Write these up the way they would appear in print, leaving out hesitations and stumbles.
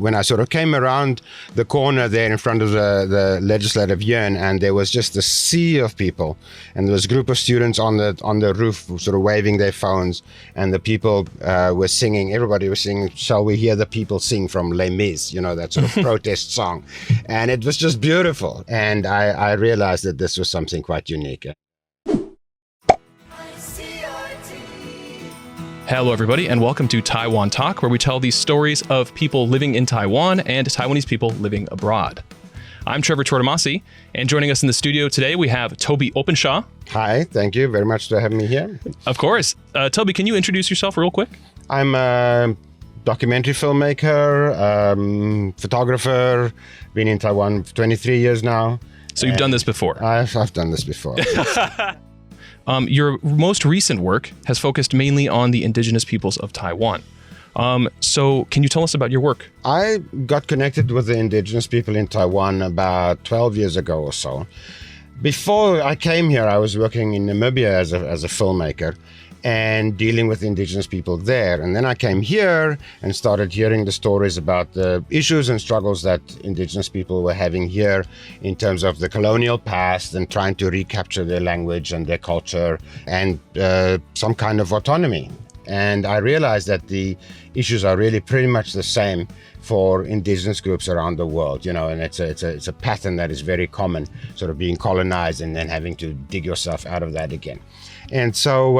When I sort of came around the corner there in front of the legislative yuan, and there was just a sea of people, and there was a group of students on the roof sort of waving their phones, and the people were singing, everybody was singing, "Shall We Hear the People Sing" from Les Mis, that sort of protest song. And it was just beautiful. And I realized that this was something quite unique. Hello, everybody, and welcome to Taiwan Talk, where we tell these stories of people living in Taiwan and Taiwanese people living abroad. I'm Trevor Tortomasi, and joining us in the studio today, we have Tobie Openshaw. Hi, thank you very much for having me here. Of course. Tobie, can you introduce yourself real quick? I'm a documentary filmmaker, photographer, been in Taiwan for 23 years now. So you've done this before? I've done this before. Your most recent work has focused mainly on the indigenous peoples of Taiwan. So can you tell us about your work? I got connected with the indigenous people in Taiwan about 12 years ago or so. Before I came here, I was working in Namibia as a filmmaker and dealing with indigenous people there. And then I came here and started hearing the stories about the issues and struggles that indigenous people were having here in terms of the colonial past and trying to recapture their language and their culture and some kind of autonomy. And I realized that the issues are really pretty much the same for indigenous groups around the world, and it's a pattern that is very common, sort of being colonized and then having to dig yourself out of that again. And so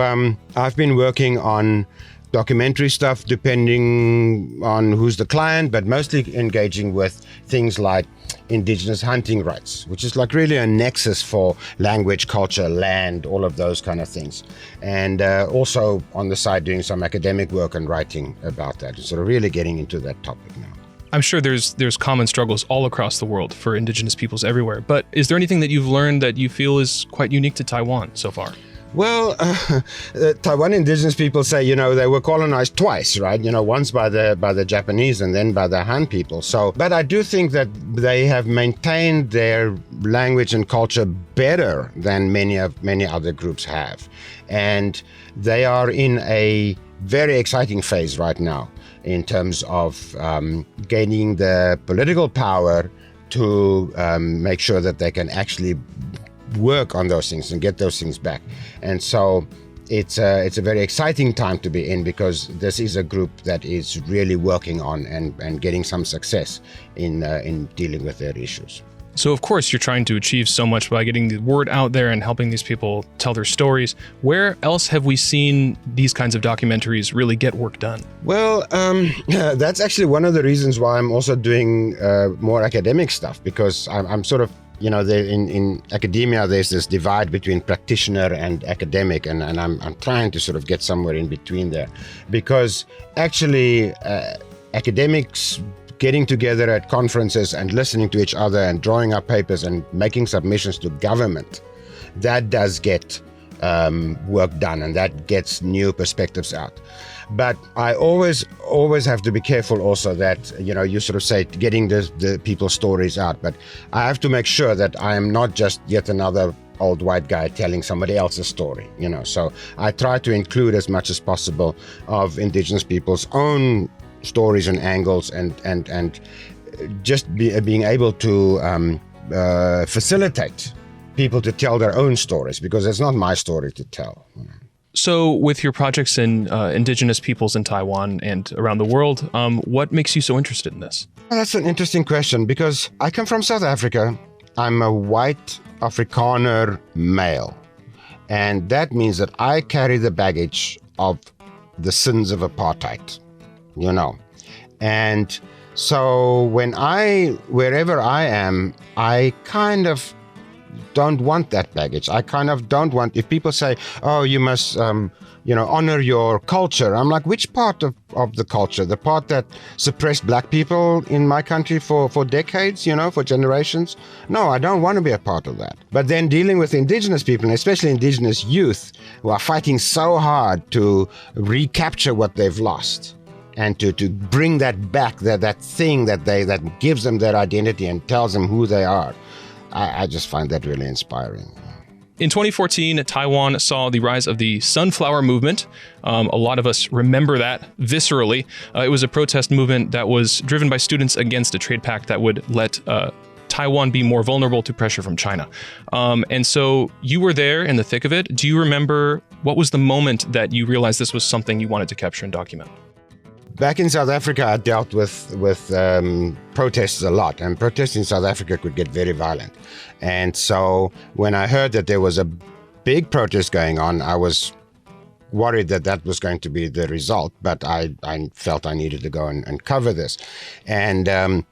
I've been working on documentary stuff depending on who's the client, but mostly engaging with things like indigenous hunting rights, which is like really a nexus for language, culture, land, all of those kind of things. And also on the side doing some academic work and writing about that, sort of really getting into that topic now. I'm sure there's common struggles all across the world for indigenous peoples everywhere, but is there anything that you've learned that you feel is quite unique to Taiwan so far? Well, Taiwan indigenous people say, they were colonized twice, right? Once by the Japanese and then by the Han people. So, but I do think that they have maintained their language and culture better than many other groups have. And they are in a very exciting phase right now in terms of gaining the political power to make sure that they can actually work on those things and get those things back. And so it's a very exciting time to be in, because this is a group that is really working on and getting some success in dealing with their issues. So of course you're trying to achieve so much by getting the word out there and helping these people tell their stories. Where else have we seen these kinds of documentaries really get work done? Well, that's actually one of the reasons why I'm also doing more academic stuff, because I'm sort of in academia, there's this divide between practitioner and academic, and I'm trying to sort of get somewhere in between there, because actually academics getting together at conferences and listening to each other and drawing up papers and making submissions to government, that does get work done, and that gets new perspectives out. But I always have to be careful also that, you sort of say getting the people's stories out, but I have to make sure that I am not just yet another old white guy telling somebody else's story, So I try to include as much as possible of indigenous people's own stories and angles and just being able to facilitate people to tell their own stories, because it's not my story to tell. So with your projects in indigenous peoples in Taiwan and around the world, what makes you so interested in this? That's an interesting question, because I come from South Africa. I'm a white Afrikaner male. And that means that I carry the baggage of the sins of apartheid, And so wherever I am, I kind of don't want that baggage. I kind of don't want, if people say, oh, you must, honor your culture. I'm like, which part of the culture? The part that suppressed black people in my country for decades, for generations? No, I don't want to be a part of that. But then dealing with indigenous people, and especially indigenous youth, who are fighting so hard to recapture what they've lost, and to bring that back, that thing that gives them their identity and tells them who they are. I just find that really inspiring. In 2014, Taiwan saw the rise of the Sunflower Movement. A lot of us remember that viscerally. It was a protest movement that was driven by students against a trade pact that would let Taiwan be more vulnerable to pressure from China. And so you were there in the thick of it. Do you remember what was the moment that you realized this was something you wanted to capture and document? Back in South Africa, I dealt with protests a lot, and protests in South Africa could get very violent. And so when I heard that there was a big protest going on, I was worried that that was going to be the result, but I felt I needed to go and cover this. And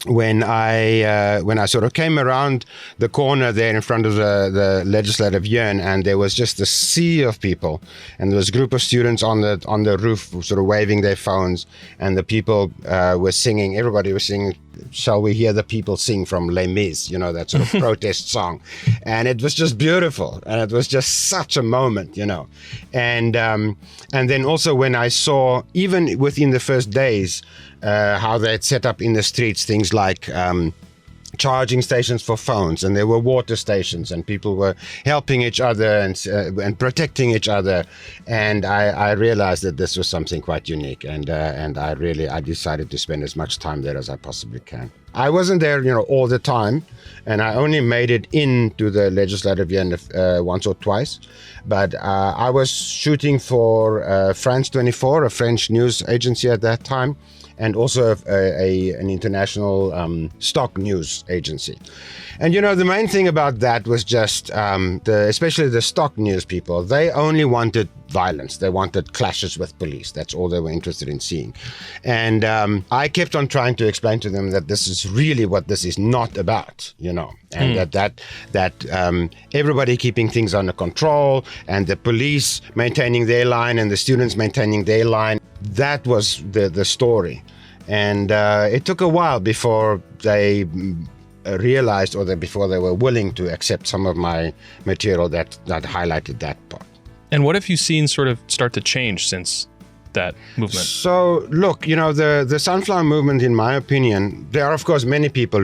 when I sort of came around the corner there in front of the legislative yuan, and there was just a sea of people, and there was a group of students on the roof sort of waving their phones, and the people were singing. Everybody was singing "Shall We Hear the People Sing" from Les Mis, that sort of protest song, and it was just beautiful, and it was just such a moment, and then also when I saw, even within the first days, how they had set up in the streets things like charging stations for phones, and there were water stations, and people were helping each other and protecting each other, and I realized that this was something quite unique, and I decided to spend as much time there as I possibly can. I wasn't there, all the time, and I only made it into the legislative yuan once or twice, but I was shooting for France 24, a French news agency at that time, and also an international stock news agency. And the main thing about that was just, especially the stock news people, they only wanted violence. They wanted clashes with police. That's all they were interested in seeing. And I kept on trying to explain to them that this is really what this is not about, and that everybody keeping things under control, and the police maintaining their line and the students maintaining their line. That was the story. And it took a while before they realized, or before they were willing to accept some of my material that highlighted that part. And what have you seen sort of start to change since that movement? So look, the Sunflower Movement, in my opinion, there are of course many people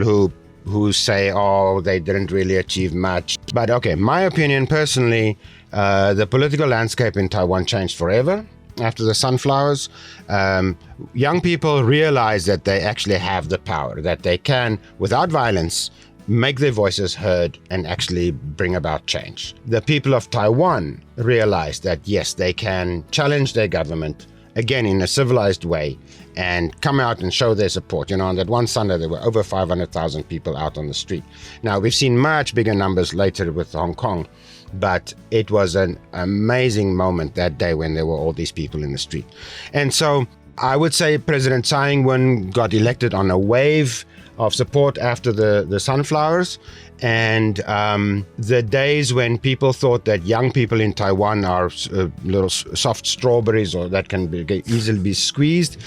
who say, oh, they didn't really achieve much. But okay, my opinion personally, the political landscape in Taiwan changed forever. After the Sunflowers, young people realize that they actually have the power, that they can, without violence, make their voices heard and actually bring about change. The people of Taiwan realize that, yes, they can challenge their government, again, in a civilized way, and come out and show their support. On that one Sunday, there were over 500,000 people out on the street. Now, we've seen much bigger numbers later with Hong Kong, but it was an amazing moment that day when there were all these people in the street. And so I would say President Tsai Ing-wen got elected on a wave of support after the Sunflowers. And the days when people thought that young people in Taiwan are little soft strawberries, or that can easily be squeezed,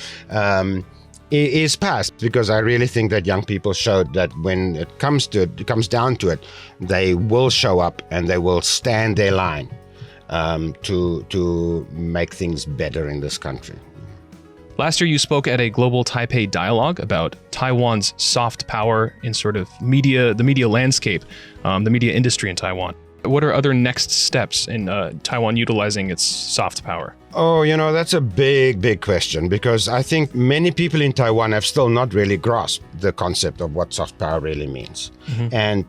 is past, because I really think that young people showed that when it comes down to it, they will show up and they will stand their line to make things better in this country. Last year, you spoke at a global Taipei dialogue about Taiwan's soft power in sort of the media landscape, the media industry in Taiwan. What are other next steps in Taiwan utilizing its soft power? Oh, that's a big question, because I think many people in Taiwan have still not really grasped the concept of what soft power really means. Mm-hmm. And,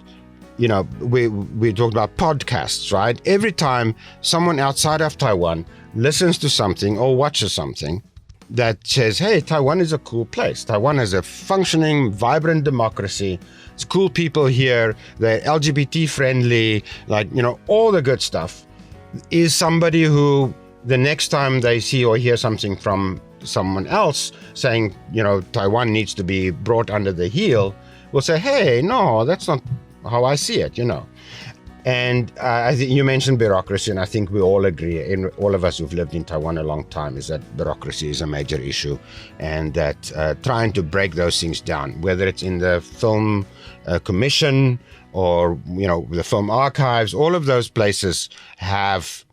we talked about podcasts, right? Every time someone outside of Taiwan listens to something or watches something that says, hey, Taiwan is a cool place. Taiwan has a functioning, vibrant democracy. It's cool people here. They're LGBT friendly, all the good stuff, is somebody who the next time they see or hear something from someone else saying, Taiwan needs to be brought under the heel, will say, hey, no, that's not how I see it, And I think you mentioned bureaucracy, and I think we all agree, and all of us who've lived in Taiwan a long time, is that bureaucracy is a major issue, and that trying to break those things down, whether it's in the film commission or the film archives, all of those places have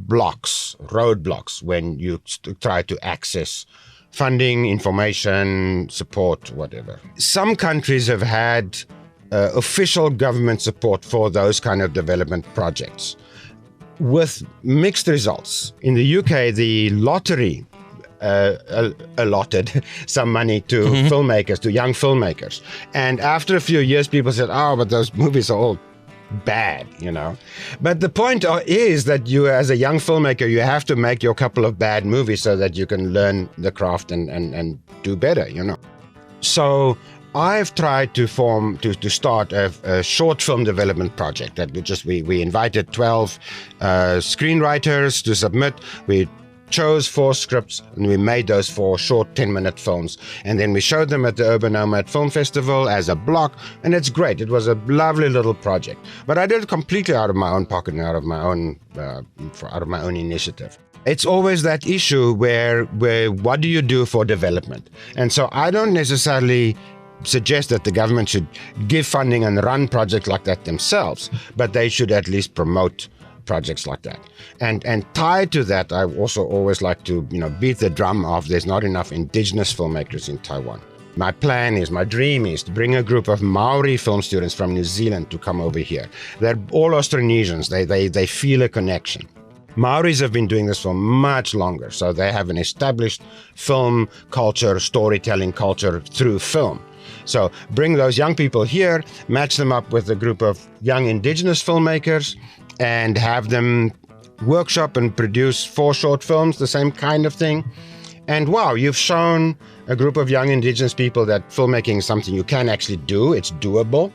roadblocks when you try to access funding, information, support, whatever. Some countries have had official government support for those kind of development projects, with mixed results. In the UK, the lottery allotted some money to filmmakers, to young filmmakers. And after a few years, people said, oh, but those movies are all bad, you know. But the point is that you, as a young filmmaker, you have to make your couple of bad movies so that you can learn the craft and do better, you know. So I've tried to start a short film development project that we invited 12 screenwriters to submit. We chose 4 scripts and we made those 4 short 10-minute films, and then we showed them at the Urban Nomad Film Festival as a block, and it's great. It was a lovely little project, but I did it completely out of my own pocket and out of my own initiative. It's always that issue where what do you do for development? And so I don't necessarily suggest that the government should give funding and run projects like that themselves, but they should at least promote projects like that. And tied to that, I also always like to, beat the drum of there's not enough indigenous filmmakers in Taiwan. My dream is to bring a group of Maori film students from New Zealand to come over here. They're all Austronesians. They feel a connection. Maoris have been doing this for much longer, so they have an established film culture, storytelling culture through film. So bring those young people here, match them up with a group of young indigenous filmmakers, and have them workshop and produce 4 short films, the same kind of thing. And wow, you've shown a group of young indigenous people that filmmaking is something you can actually do. It's doable.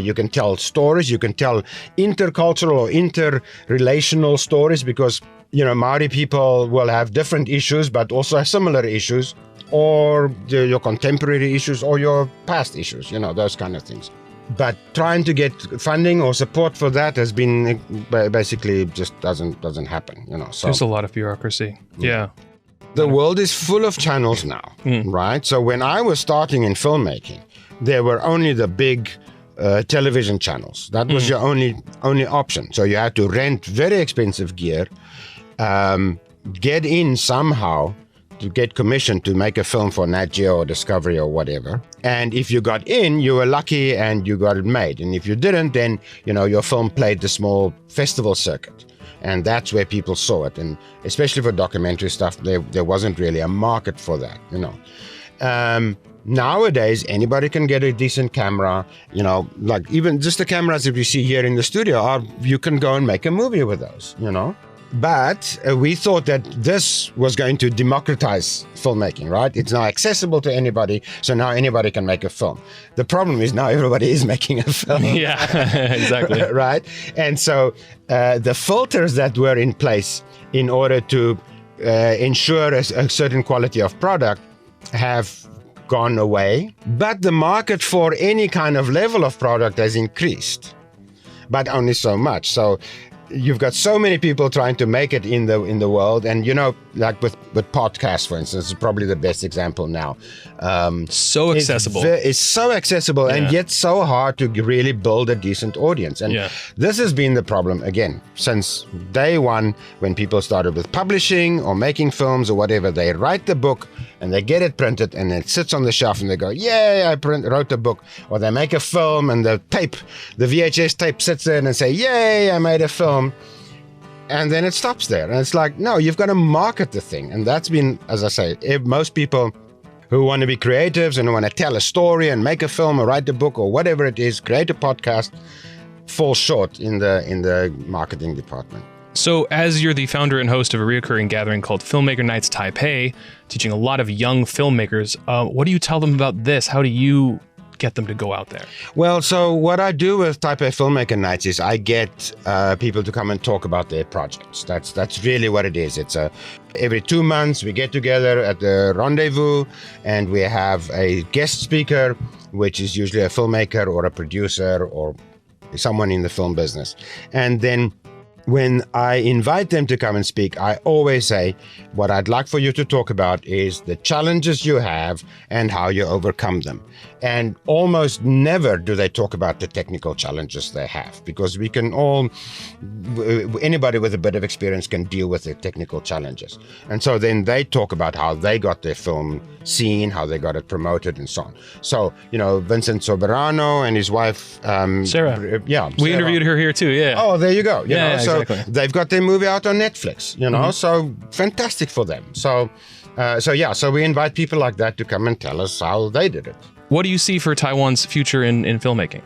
You can tell stories. You can tell intercultural or interrelational stories because, Maori people will have different issues, but also similar issues, or your contemporary issues or your past issues, those kind of things. But trying to get funding or support for that has been basically just doesn't happen, So there's a lot of bureaucracy. Yeah. The world is full of channels now, right? So when I was starting in filmmaking, there were only the big television channels. That was your only option. So you had to rent very expensive gear, get in somehow to get commissioned to make a film for Nat Geo or Discovery or whatever. And if you got in, you were lucky and you got it made. And if you didn't, then, your film played the small festival circuit. And that's where people saw it. And especially for documentary stuff, there wasn't really a market for that, Nowadays, anybody can get a decent camera, like even just the cameras that we see here in the studio, you can go and make a movie with those, But we thought that this was going to democratize filmmaking, right? It's now accessible to anybody, so now anybody can make a film. The problem is now everybody is making a film. Yeah, exactly. Right? And so the filters that were in place in order to ensure a certain quality of product have gone away, but the market for any kind of level of product has increased, but only so much. So you've got so many people trying to make it in the world, and like with podcasts, for instance, is probably the best example now. So accessible. It's so accessible, and yet so hard to really build a decent audience. And this has been the problem again since day one when people started with publishing or making films or whatever. They write the book and they get it printed, and it sits on the shelf, and they go, "Yay, I wrote the book." Or they make a film, and the VHS tape sits there, and they say, "Yay, I made a film." And then it stops there. And it's like, no, you've got to market the thing. And that's been, as I say, most people who want to be creatives and who want to tell a story and make a film or write a book or whatever it is, create a podcast, fall short in the marketing department. So as you're the founder and host of a recurring gathering called Filmmaker Nights Taipei, teaching a lot of young filmmakers, what do you tell them about this? How do you get them to go out there? Well, so what I do with Taipei Filmmaker Nights is I get people to come and talk about their projects. That's really what it is. It's every 2 months we get together at the rendezvous and we have a guest speaker, which is usually a filmmaker or a producer or someone in the film business. And then when I invite them to come and speak, I always say, what I'd like for you to talk about is the challenges you have and how you overcome them. And almost never do they talk about the technical challenges they have, because we can all, anybody with a bit of experience can deal with the technical challenges. And so then they talk about how they got their film seen, how they got it promoted, and so on. So, Vincent Soberano and his wife, Sarah. Yeah. We Sarah. interviewed her here too, yeah. Oh, there you go. So exactly. They've got their movie out on Netflix, so fantastic for them. So we invite people like that to come and tell us how they did it. What do you see for Taiwan's future in filmmaking?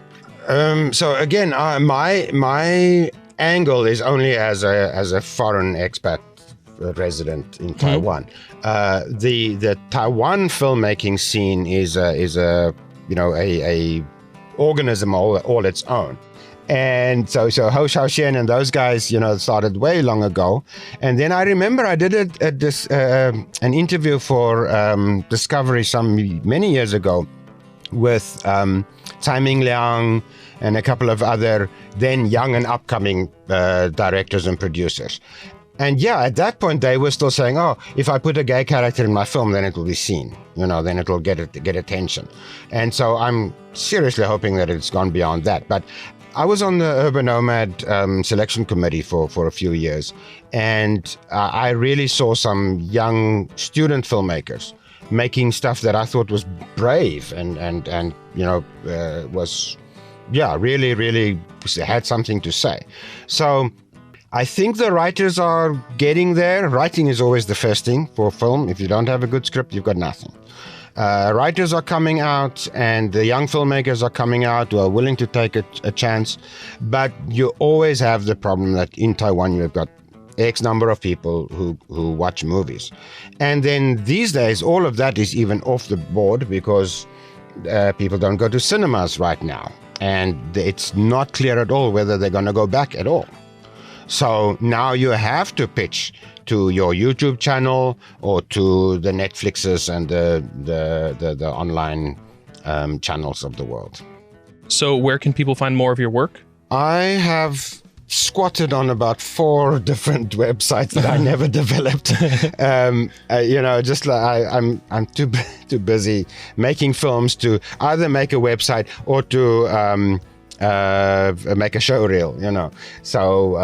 So again, my angle is only as a foreign expat resident in Taiwan. The Taiwan filmmaking scene is a organism all its own. And so Ho Xiaoxian and those guys, started way long ago. And then I remember I did an interview for Discovery many years ago with Tsai Ming Liang and a couple of other then young and upcoming directors and producers. And yeah, at that point they were still saying, oh, if I put a gay character in my film, then it will be seen, then it will get attention. And so I'm seriously hoping that it's gone beyond that. But I was on the Urban Nomad selection committee for a few years, and I really saw some young student filmmakers making stuff that I thought was brave and was really had something to say. So I think the writers are getting there. Writing is always the first thing for film. If you don't have a good script, you've got nothing. Writers are coming out, and the young filmmakers are coming out who are willing to take a chance. But you always have the problem that in Taiwan you've got X number of people who watch movies. And then these days, all of that is even off the board because people don't go to cinemas right now. And it's not clear at all whether they're going to go back at all. So now you have to pitch to your YouTube channel or to the Netflixes and the online channels of the world. So where can people find more of your work? I have squatted on about 4 different websites that I never developed. I'm too busy making films to either make a website or to make a show reel, So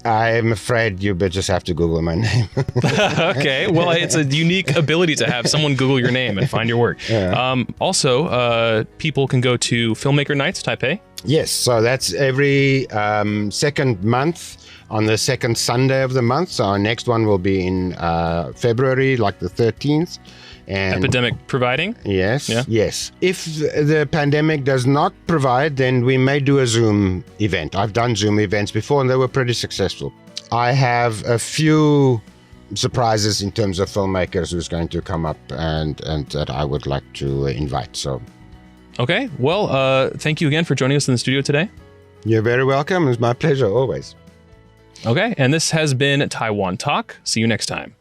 I'm afraid you just have to Google my name. Okay, well, it's a unique ability to have someone Google your name and find your work. Yeah. Also, people can go to Filmmaker Nights, Taipei. Yes, so that's every second month on the second Sunday of the month. So our next one will be in February, like the 13th. And epidemic providing? Yes, yeah. Yes. If the pandemic does not provide, then we may do a Zoom event. I've done Zoom events before and they were pretty successful. I have a few surprises in terms of filmmakers who's going to come up and that I would like to invite. So, okay. Well, thank you again for joining us in the studio today. You're very welcome. It's my pleasure always. Okay. And this has been Taiwan Talk. See you next time.